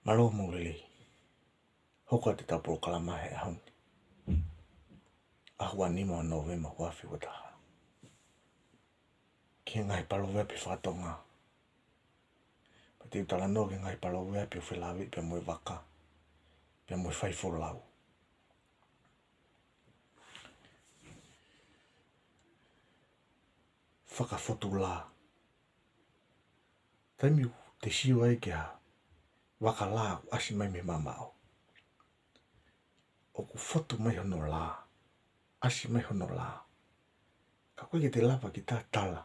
Malo mo lili. Hoko te tapo kalamahe ahon. Ahua ni mo November wafi wataha. Ki ngai palo wepi whatonga. Pati utala no ki ngai palo wepi o whilawi pia mui waka. Pia mui whaifo lau. Whakafotu la. Taimiu te siwa e kia waka la asi mai me mamao. O ku fotu mai hono la. Asi mai hono la. Ka koe ki te lapa ki tā tala.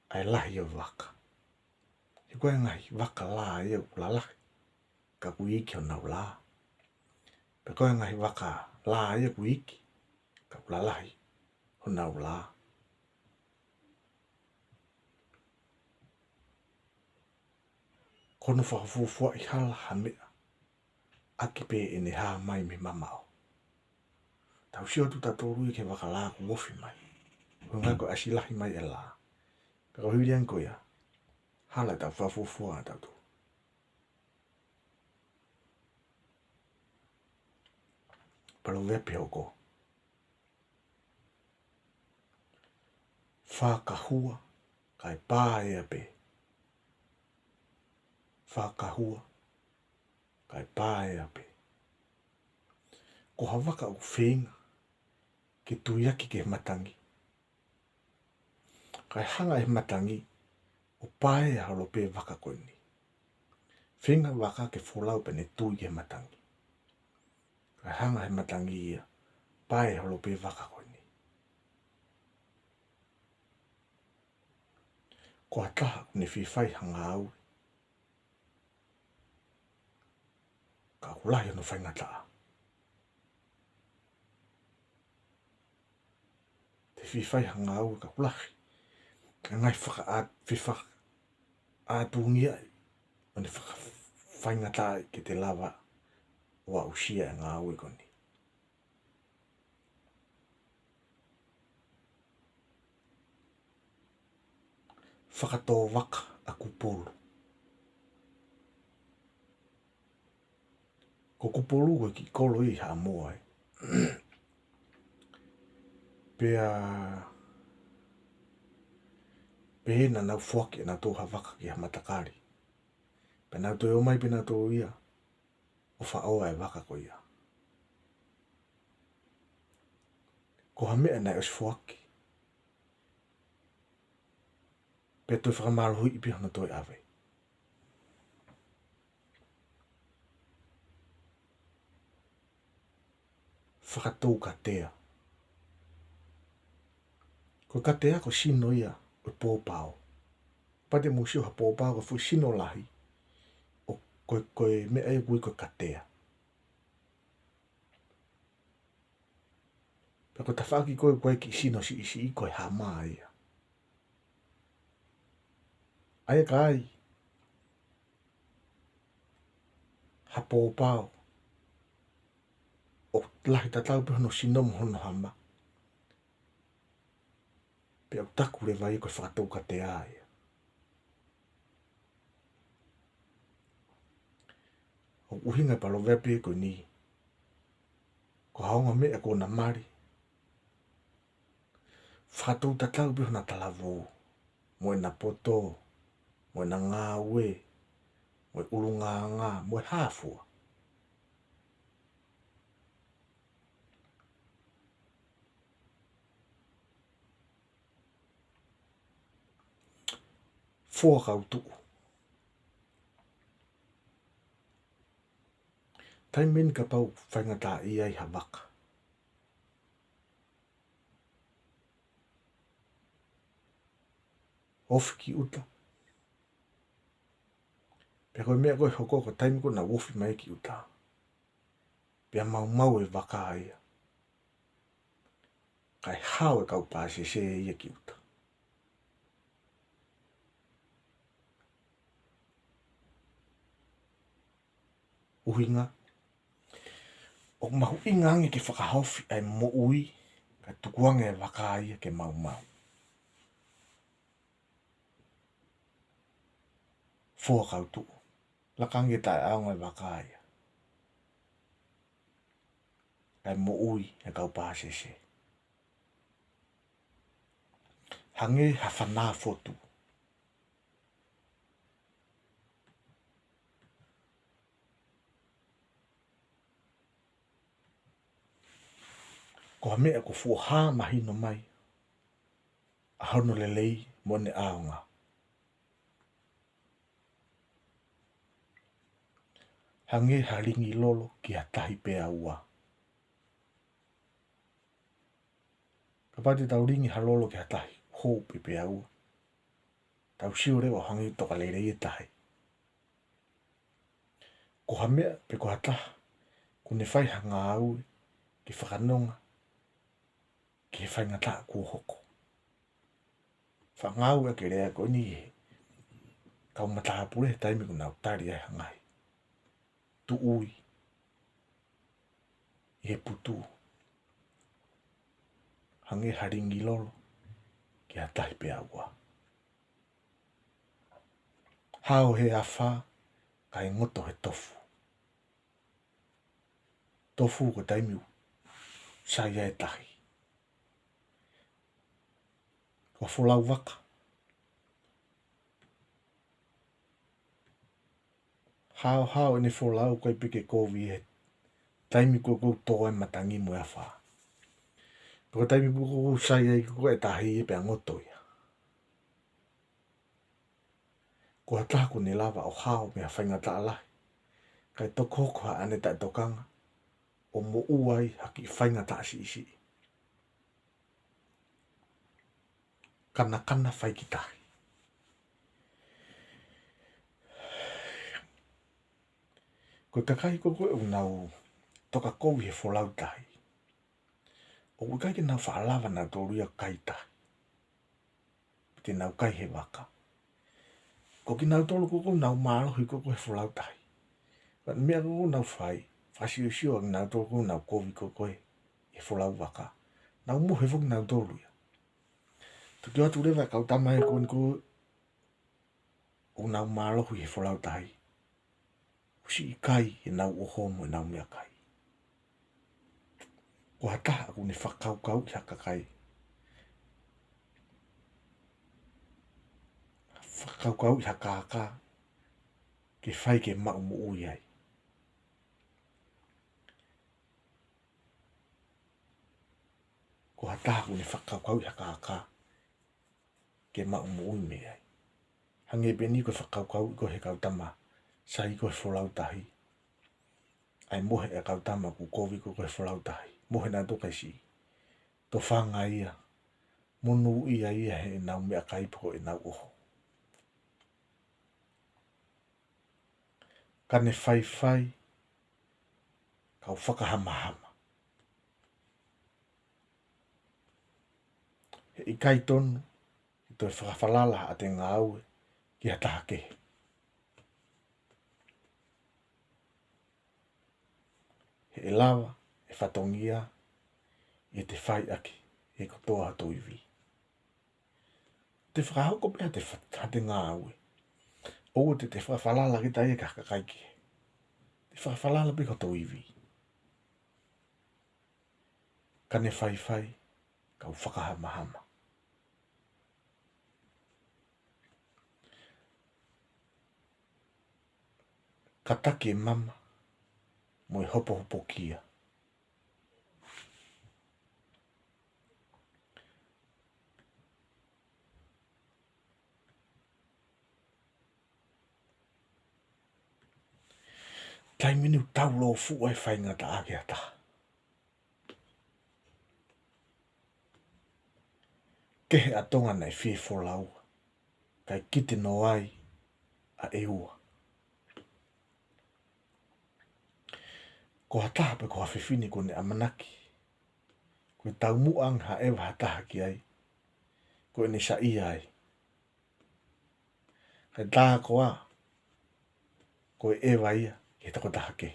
Ai lahi o waka. Hi koe ngai waka la e o la lahi. Ka kui iki o nau la. Pe koe ngai waka la e o kui iki. Ka kula lahi o nau la. Kono whakafufua i hala hamea. Aki pe e ne haa mai me mamao. Tau sio tu tatoru i ke waka la ku wofi mai. Hunga ko asilahi mai e la. Ka kohirian ko ia. Hala tau whakafufua a tau tu. Palo wepe hoko. Whakahua kai pāe a pe. Whakahua kai pāe a pe. Ko hawaka o whenga ke tuiaki ke matangi. Kai hanga e matangi o pāe a halo pe waka koe ni. Whenga waka ke wholau pe ne tui ke matangi. Kai hanga e matangi ia pāe a halo pe waka koe ni. Ko ataha ne whiwhai hanga au. Ka kulahi no whaingataa. Te whiwhai hanga au ka kulahi. Ka ngai whiwhaka ātungia ai. O ne whaingataa ki te lava o a usia e ngā au e koni. Whakatō waka a kupolu. Ko kupolu koe ki kolo i ha moa e. Pea na nau whuaki na tō hawaka ki ha matakari. Pea nau tō mai pina tō ia. O whaoa e waka ko ia. Ko ha mea nai os whuaki. Pea tō whakamaru hui ipi hana tō i awe. Whakatō ka tea. Ko ka tea ko sino ia o pōpao. Pate musio ha pōpao ko fu sino lahi. O koe mea e kui ko ka tea. Pea ko ta whaki koe ki sino si isi i koe ha maa ia. Aia ka ai. Ha pōpao. O lahi tatau pe hono sinomu hono hama. Pea utaku le vai koe whakatau ka te aia. O uhinga palo vepe koe ni. Ko haonga mea ko na mari. Whakatau tatau pe hona talavu. Moe na poto. Moe na ngā ue. Moe uru ngā. Moe hāfua. Fua kautu. Tai min ka pau whaingata i ai ha waka. Ofi ki uta. Pea koe mea koe hoko ko taimi ko na wofi mai ki uta. Pea mau e waka aia. Kai hao e kau pāse se ia ki uta. Uhinga. O mahu ingangi ke whakahaufi ai mo ui. Ka tukuanga e waka aia ke mau. Fua kautu. Lakangi tai au ngai wakai. Kai mo ui e kau pāsese. Hange hawhanā fotu. Ko mea ko fuha mahino mai. Ahono lelei mo ne aonga. Hange haringi lolo ki hatahi pea ua. Kapati tau ringi halolo ki hatahi hou pe pea ua. Tau siore o hangi toka leirei e tahi. Ko hamea pe ko hataha. Kune whai hanga au ki whakanonga. Ki whai ngata kua hoko. Whangau e ke rea ko ni e. Kau mataha pure taimi kuna utari ai hangai. Tu ui. I he putu. Hange haringi lolo. Ki hatahi pea ua. Hao he awha. Kai ngoto he tofu. Tofu ko taimiu. Sai e tahi. Ko fulau waka. Hao ene fulau kai pike kovi e. Taimi ko toa e matangi mo e awha. Ko taimi ko sai e ko e tahi e pea ngoto ia. Ko hataha ko ne lava o hao mea whaingata alahi. Kai toko ko ha ane tai tokanga. O mo uai haki whaingata asi isi. Kana whai ki tahi. Ko kakai ko koe unau toka kovi he wholau tahi. O ukai ke nau whaalawa na tōruia kai tahi. Te nau kai he waka. Ko ki nau tōru koko nau mārohi koko he wholau tahi. Ka mea koko nau whai. Whasio sio ki nau tōru koko nau kovi koko he wholau waka. Nau mo he whoki nau tōruia. Tuki atu rewa kau tamae ko niko o nau mārohi he wholau tahi. Si i kai e nau o homo e nau mea kai. Ko hataha aku ne whakaukau ki haka kai. Whakaukau ki haka haka. Ke whai ke mau mo ui ai. Ko hataha aku ne whakaukau ki haka haka. Ke mau mo ui me ai. Hange peni ko whakaukau ko he kautama. Sai ko he wholau tahi. Ai mohe e kautama ku kovi ko he wholau tahi. Mohe nā tokai si. To whanga ia. Monu ia ia he nau mea kaipo e nau oho. Kane whai. Kau whakahamahama. He i kai tonu. I toi whakawhalala a te ngā aue. Ki hataha kehe. He e lawa. E whatongia. I te whai aki. E kotoa hato iwi. Te whakahoko pia te ngā aue. O te whakawhalala ki tai e kakakai ki. Te whakawhalala pi koto iwi. Kane whai. Kau whakahamahama. Katake mama. Mo e hopo kia. Tai minu tau lo fu ai whaingata ake ata. Kehe atonga nei whi wholau. Kai kite no ai a e ua. Ko hataha pe ko hawhiwhini ko ne amanaki. Ko e tau muang ha ewa hataha ki ai. Ko e ne sa i ai. Kai tā koa. Ko e ewa ia. Ke tako taha ke.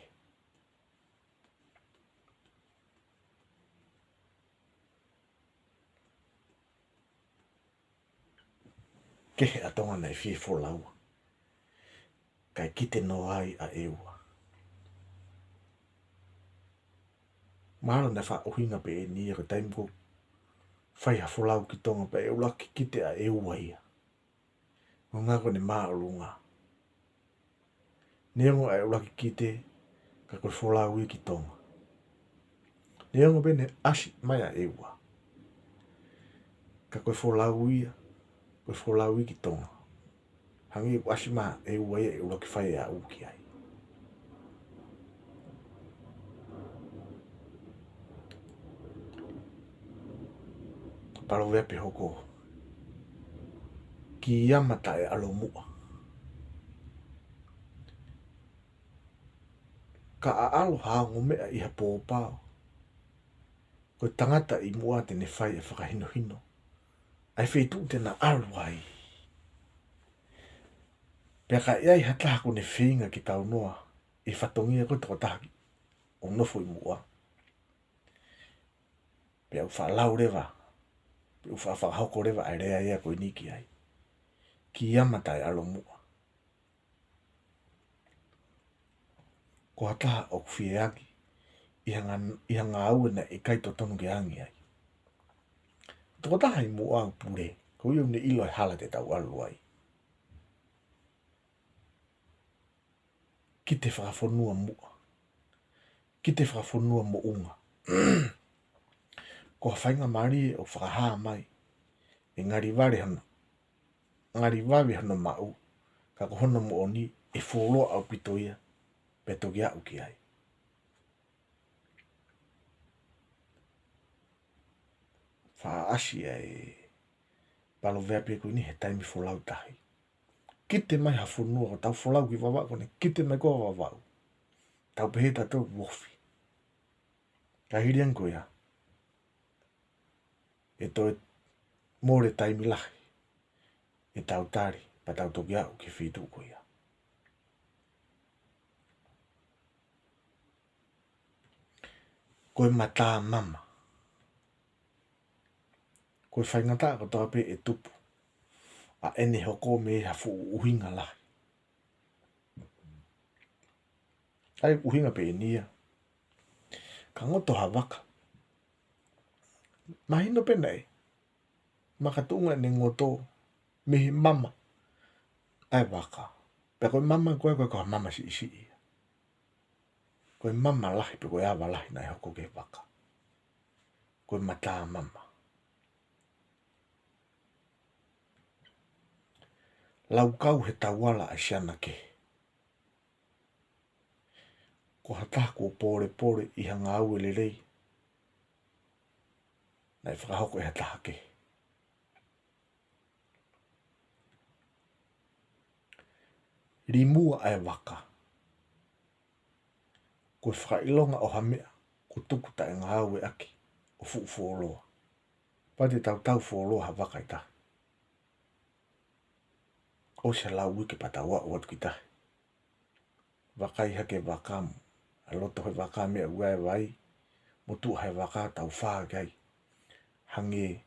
Kehe atonga nei whi wholau. kai kite no ai a eua. Mahalo na wha ohinga pe e ni e taimko whai ha wholau ki tonga pe e ulaki kite a eua ia. Mo ngako ne maa olunga. Neongo a e ulaki kite ka koe wholau i ki tonga. Neongo bene asi mai a eua. Ka koe wholau ia, koe wholau i ki tonga. Hangi asi maa eua ia e ulaki whai a uki ai. Palo vepe hoko. Ki amata e alo mua. Ka a alo haongo mea iha pōpao. Koe tangata i mua te ne whai e whakahino hino. Ai whetu te na alu ai. Pea ka iai hataha ko ne whinga ki tau noa. I whatongia koe toko tahaki. O nofo i mua. Pea u whaalau rewa. Pea u whaahoko rewa ai rea ia koe niki ai. Ki amata e alo mua. Ko hataha o kuwhie aki. Iha ngā aue na e kaito tonu ke angi ai. Toko taha i mua au pure. Ko iau ne ilo e hala te tau alu ai. Ki te whakafonua mua. Ki te whakafonua mo unga. Ko whainga mari o whakahaa mai. E ngari ware hana. Ngari wawe hana mau. Ka kohona mo oni e wholoa au pito ia. Peto ki au ki ai. Wha asia e palo vepe ko ni he taimi wholau tahi. Kite mai ha whunua ko tau wholau ki wawau kone. Kite mai koa wawau. Tau pehe tatou wofi. Ka hirian ko ia. E toi more taimi lahi. E tau tari. Pa tau toki au ki whitu ko ia. Koe mata mama. Koe whaingata ko toa pe e tupu. A ene hoko me ha fu uhinga lahi. Ai uhinga pe e nia. Ka ngoto ha waka. Mahino pe nei. Makatunga ne ngoto. Mihi mama. Ai waka. Pe koe mama koe koe mama si isi ia. Koe mama lahi pe koe awa lahi nai hoko ke waka. Koe mata mama. Lau kau he tawala a siana ke. Ko hataha ko pore pore i hanga au ele rei. Nai whakahoko e hataha ke. Rimua ai waka. Ko whakailonga o hamea. Ko tuku ta e ngā au e aki. O fu fuoloa. Pate tau fuoloa ha waka i tahi. O se lau wiki pata wa watu ki tahi. Waka i hake wakamu. A loto he waka mea uae wai. Motu he waka tau whaa gai. Hange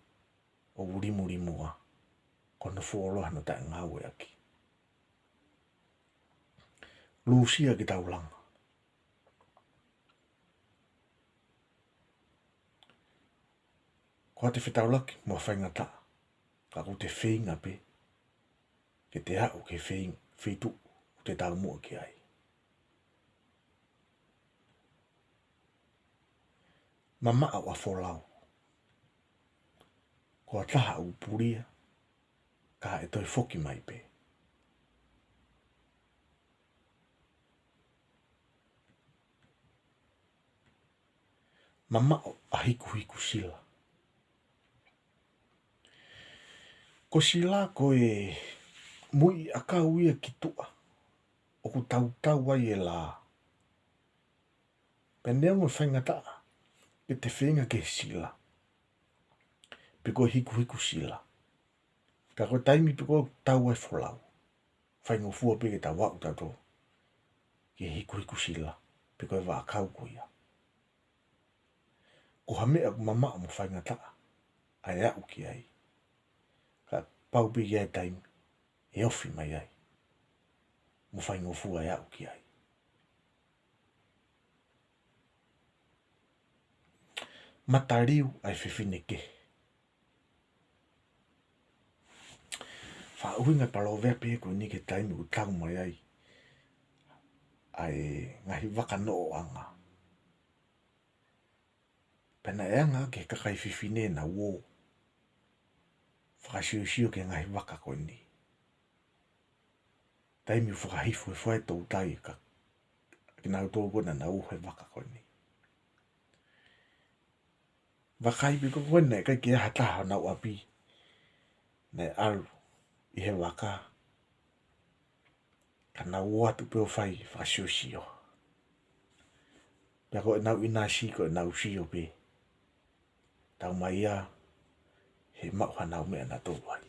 o urimu rimua. Kono fuoloa no ta e ngā au e aki. Lucia ki tau langa. Ko te whetau laki mua whaingata. Ka ko te whinga pe. Ke te hau ke whitu o te tau mua ki ai. Mama au a wholau. Ko a taha au puria. Ka e toi whoki mai pe. Mama au a hiku sila. Ko sila ko e mui a kau ia ki tua. O ku tau ai e la. Penea mo whaingata. Ke te whenga ke sila. Piko hiku sila. Ka koe taimi piko tau ai wholau. Whaingo fua pe ke tau wau tato. Ke hiku sila. Piko e wā kau ko ia. Ko hamea ku mama mo whaingata. Ai au ki ai. Ka pau pe ai taimi. E ofi mai ai. mo fai ngofua e au ki ai. Matariu ai whiwhine ke. Wha uhinga palo vea pe ko ni ke taimi u tau mai ai. Ai ngahi waka no o anga. Pena e anga ke kakai whiwhine na uo. Whakasiu ke ngahi waka ko ni. Taimi u whakahifu e whae tau tai ka. Kina uto kona na uhe waka ko ni. Wakai pe ko kone kai ke hataha na uapi. Nei alu i he waka. Kana ua tu peo whai whakasiu. Pea ko e nau ina si ko e nau si o pe. Tau mai ia he mauha nau mea na tō wai.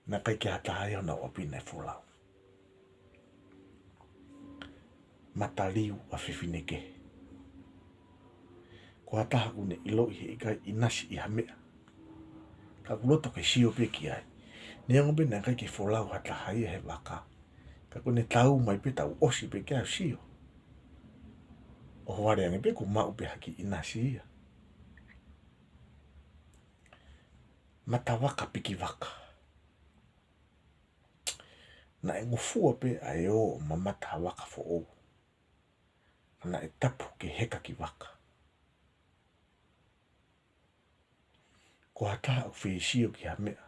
Na kai ke hataha iho na uapi nei wholau. Matariu a whiwhineke. Ko hataha kune ilo i he ikai inasi i hamea. Ka kuloto ke sio pe ki ai. Ni ango bena kai ke wholau hataha i he waka. Ka kune tau mai pe tau osi pe kia sio. O ware ange pe ko mau pe haki inasi ia. Mata waka piki waka. Na e ngofua pe ai o mamata waka fo o. Na e tapu ke heka ki waka. Ko hataha u wheesio ki hamea.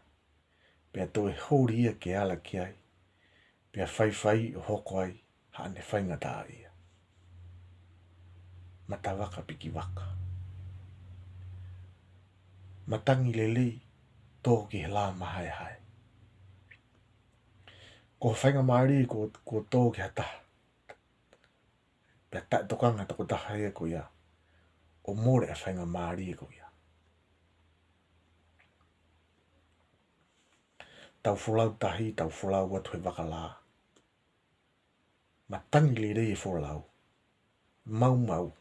Pea to e hori ia ke ala ki ai. Pea whai o hoko ai. Haane whaingata ia. Mata waka piki waka. Matangi lelei. Tō ki he la mahai hai. Ko whainga maari ko tō ki hataha. Pea tai tokanga tako taha ia ko ia. O more a whainga maari ko ia. Tau wholau tahi, tau wholau watu he waka la. Matangi lelei e wholau. Mau.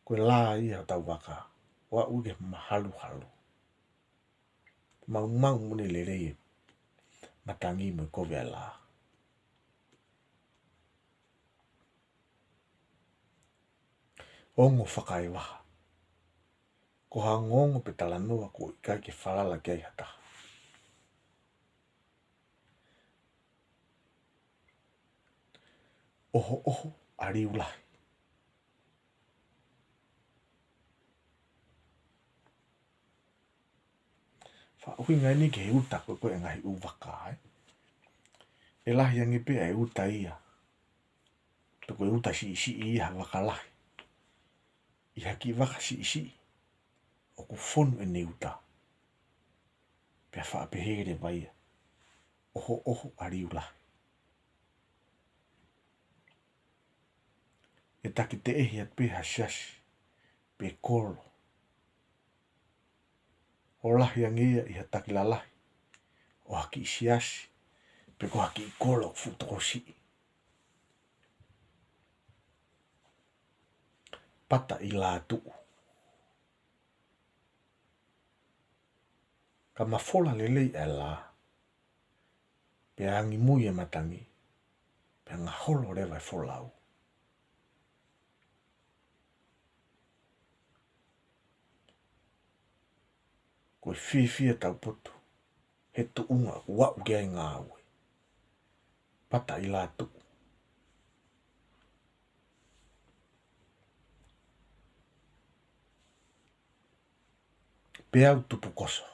Ko la ia tau waka. Wa uge mahalu. Mau mune lelei. Matangi mo ko vea la. Ongo whakai waha. Ko ha ngongo pe talanoa ko ikai ke whalala kei hata. Oho, ari ulahi. Wha ui ngai ni ke he uta ko e ngahi uwaka ai. E lahi ange pe e uta ia. Toko e uta si ia waka lahi. I haki waka si. O ku whonu e ne uta. Pea wha apehere vai. Oho, ari ulahi. E taki te ehi at pe hasiasi. Pe kolo. O lahi angia i ha taki la lahi. O haki isiasi. Pe ko haki i kolo futoko si. Pata i la tuu. Ka mafola lelei e la. Pe angi mui e matangi. Pe anga holo rewa e folau. Ko e whiwhia tau putu. He tu unga wa uge ai ngā ue. Pata i la tuu. Pe au tupu koso.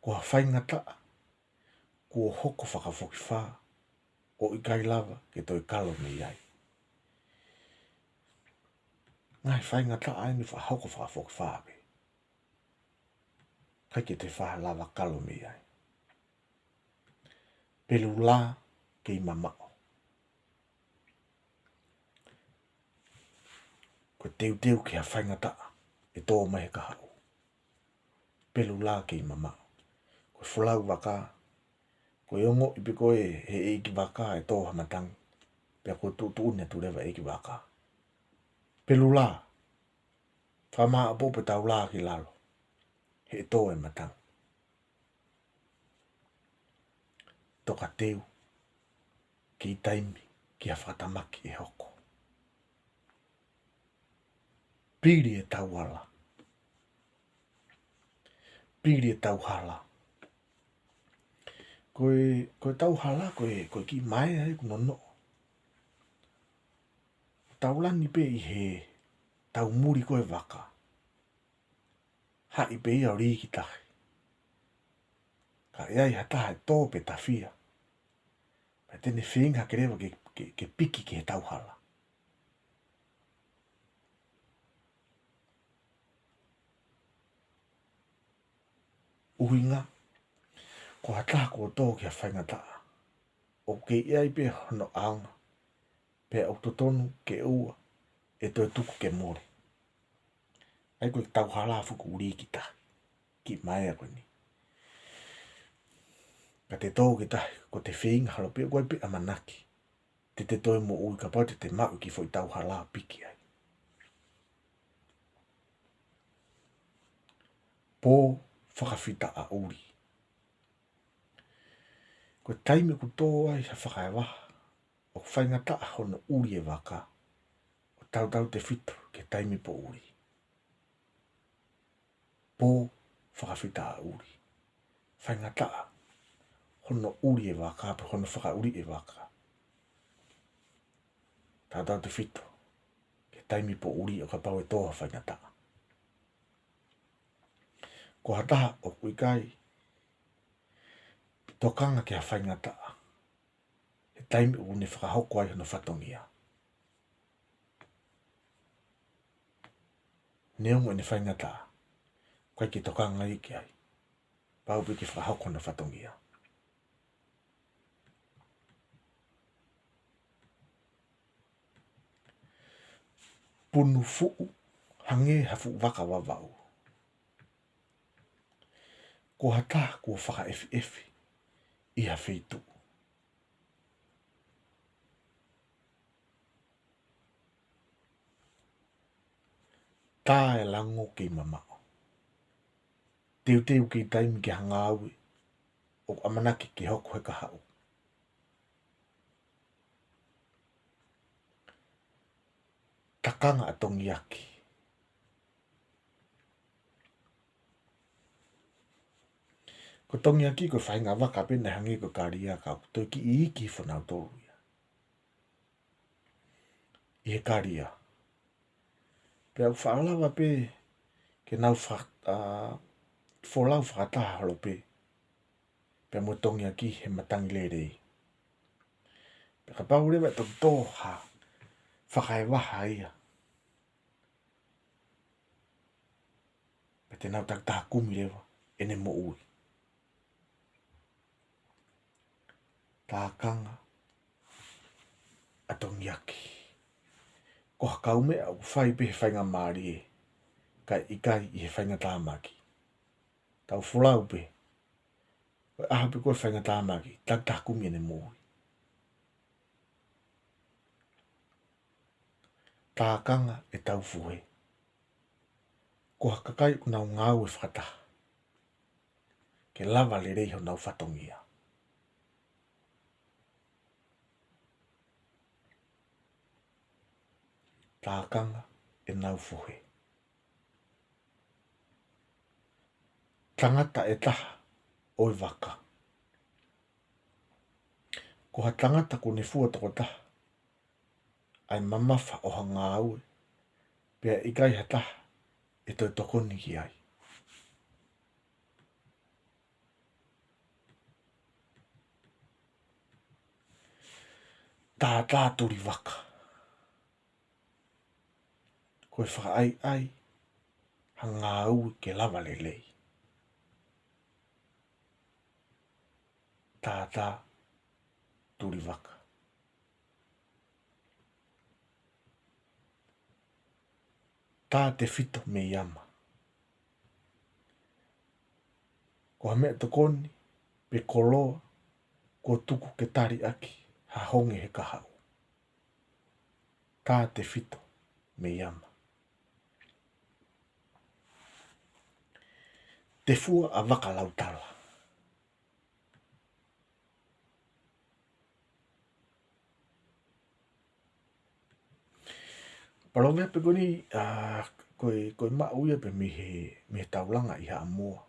Ko ha whaingata. Ko hoko whakafoki wha. O i kai lava ke toi kalo me iai. Ngai whaingata ai ni wha hoko whakafoki wha abe. Kai ke te wha lava kalo me iai. Pelu la ke i mamao. Ko teu ke ha whaingata. E tō mai ka hau. Pelu la ke i mamao. Ko whulau waka. Ko ongo i piko he eiki waka e tō hamatang. Pea ko tu une tu rewa eiki waka. Pelu la. Whamaa apope tau la ki lalo. He tō e matang. Toka teu. ki taimi ki a whatamaki e hoko. Piri e tauala. Piri e tauhala. Koe tauhala, koe ki mai ai kunono. Taulani pe i he tau muri koe waka. Hai pe ia ori ki tahi. Ka iai hataha e tō pe tawhia. Pa tene whenga ke rewa ke piki ke he tauhala. Uhinga, ko hataha ko tō ki a whaingataa. O ke iai pe hono aanga. Pe au totonu ke ua e toi tuku ke more. Ai koe tauhala fuku uri ki tahi. Ki mai a koe ni. Ka te tō ki tahi, ko te whenga halo pe koe pe amanaki. Te toi mo ui ka pau te mau ki fo i tauhala piki ai. Pō whakawhita a uri. Ko taime ku tō ai sa whakaiwaha. O whaingata a hono uri e waka. O tau te whitu ke taime po uri. Pō whakawhita a uri. Whaingata a hono uri e waka, pe hono whaka uri e waka. Tau te whitu ke taime po uri o ka pau e tōha whaingata a. Ko hataha o kuikai tokanga ke a whaingata a. He taime u ne whakahoko ai hono whatongia. Neongo ne whaingata a. Koe ki tokanga i ki ai. Pau pe ki whakahoko hono whatongia. Punu fuu hange hafu waka wawau. Ko hataha kua whaka efi efi i ha wheitu. Tā e lango ki mamao. Teu ki taimi ki hanga aue o amanaki ki hoko he kahau. Takanga atongi aki. Ko tongi aki ko whainga waka pene hangi ko kāria ka toi ki i iki whanau tōru ia. I he kāria. Pe au whaalawa pe ke nau wholau whakataha halo pe. Pe mo tongi aki he matangi le rei. Pe ka pau rewa tō tōha whakai waha ia. Pe te nau taktaha kumi rewa ene mo ui. Tākanga atongi aki. Ko hakaume au whai pe he whainga maari e. Kai ikai i he whainga tāmaki. Tau wholau pe. Koe aha pe koe whainga tāmaki. Taktaha kumi ene mo ui. Tākanga e tau fuhe. Ko hakakai o nau ngau e whakataha. Ke lava le reiho nau whatongia. Tākanga e nau fuhe. Tangata e taha oi waka. Ko ha tangata ko ne fua toko taha. Ai mamafa o hanga aue. Pea ikai ha taha e toi tokoni ki ai. Tā turi waka. Koe whaka ai hanga aue ke lava le lei. Tā turi waka. Tā te whito me iama. Ko ha mea tokoni, pe koloa, ko tuku ke tari aki, ha honge he kahau. Tā te whito me iama. Te fua a waka lautala. Palo me pe koni koe ma uia pe me taulanga i ha moa.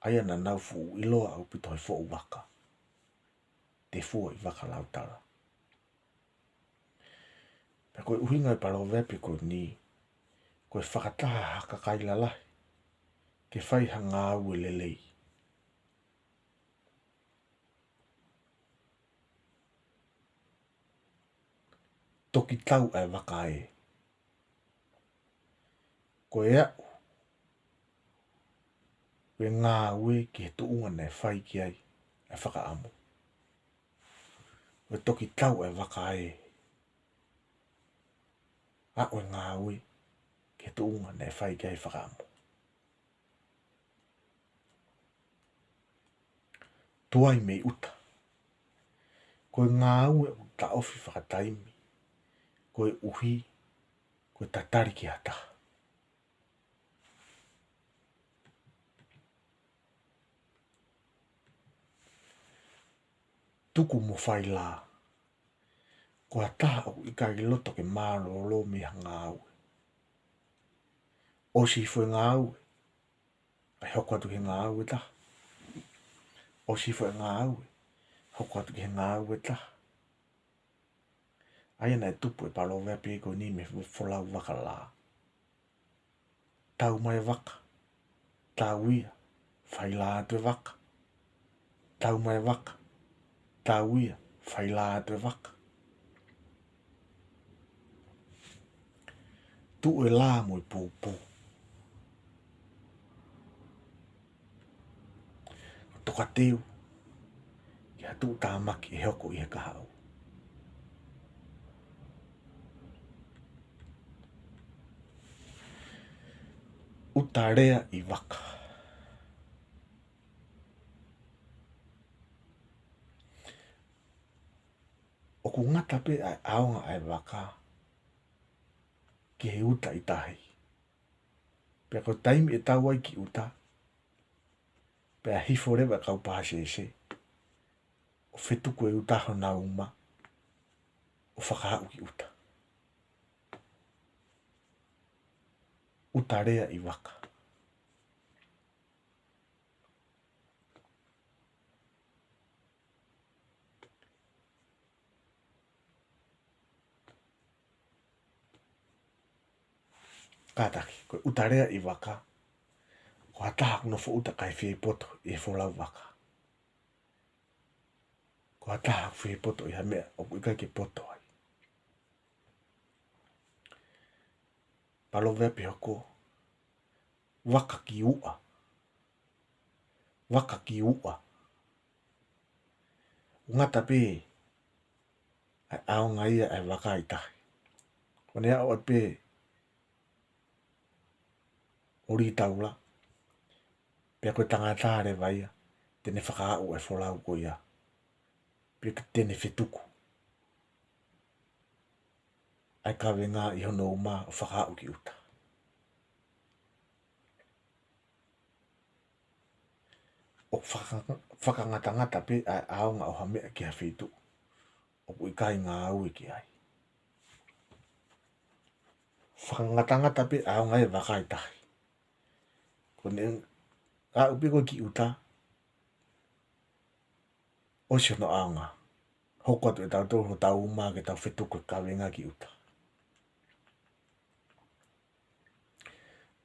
Aia na nau fu iloa au pito i fo waka. Te fua i waka lautala. Pe koe uhinga i palo vepe koe ni. Koe whakataha haka kailalahi. Ke whai hanga au e lelei. Toki tau ai waka e. Koe au. Koe ngā ue ki he tuunga nei whai ki ai. E whaka amu. Koe toki tau ai waka e. A oe ngā ue ki he tuunga nei whai ki ai whaka amu. Tuai mei uta. Koe ngā ue u ta ofi whakataimi. Koe uhi. Koe tatari ki hata. Tuku mo whai la. Koe taha au i kai loto ke mālo lo me ngā ue. O si fwe ngā ue. Ai hoko atu ke ngā ue ta. O si fwe ngā ue. Hoko atu ke ngā ue ta. Aia nei tupu e palo vea pe ko ni me wholau waka la. Tau mai waka. Tau ia. Whai la atu e waka. Tau mai waka. Tau ia. Whai la atu e waka. Tu e la mo i pūpū. Toka teo. Kia tu tā maki e hoko i he kahau. Utarea i waka. O ku ngata pe ai aonga ai waka. Ki he uta i tahi. Pea ko taimi e tau ai ki uta. Pea hifo rewa kau pāse se. O whetuku e utaho na uma. O whakahau ki uta. Utarea i waka. Kātaki, koe utarea i waka. Ko hataha kuno fo uta kai whii poto i he wholau waka. Ko hataha whii poto i ha mea o kuikai ke poto ai. Palo vepi hoko. Waka ki ua. Waka ki ua. Ngata pe. Ai aonga ia ai waka i tahi. Kone au at pe. Ori taula. Pea koe tangata re vaia. Tene whakaau ai wholau ko ia. Pea ke tene whetuku. Ai kawe ngā i hono uma o whakaau ki uta. O whakangata pe ai aonga o hamea ki ha whetu. O pui kai ngā aue ki ai. Whakangata pe aonga e wakai tahi. Kone a upi koe ki uta. O si hono aonga. Hoko atu e tau tōru tau uma ke tau whetuku e kawe ngā ki uta.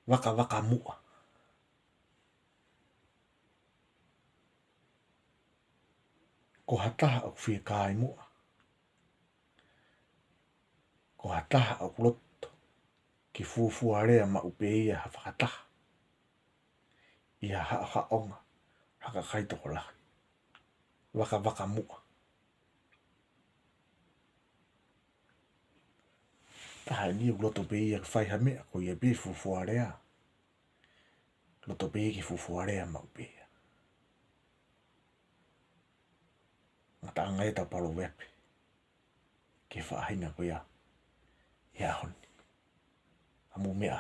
Waka mua. Ko hataha au whia kai mua. Ko hataha au loto. Ki fuafuarea ma upe ia ha whakataha. Ia ha onga. Haka kaitoko lahi. Waka mua. Taha ni u loto pe ia whai ha mea ko ia pe fuafuarea. Loto pe ki fuafuarea ma upe ia. Ngata angai tau palo wepe. Ke whahinga ko ia. Ia honi. Amu mea.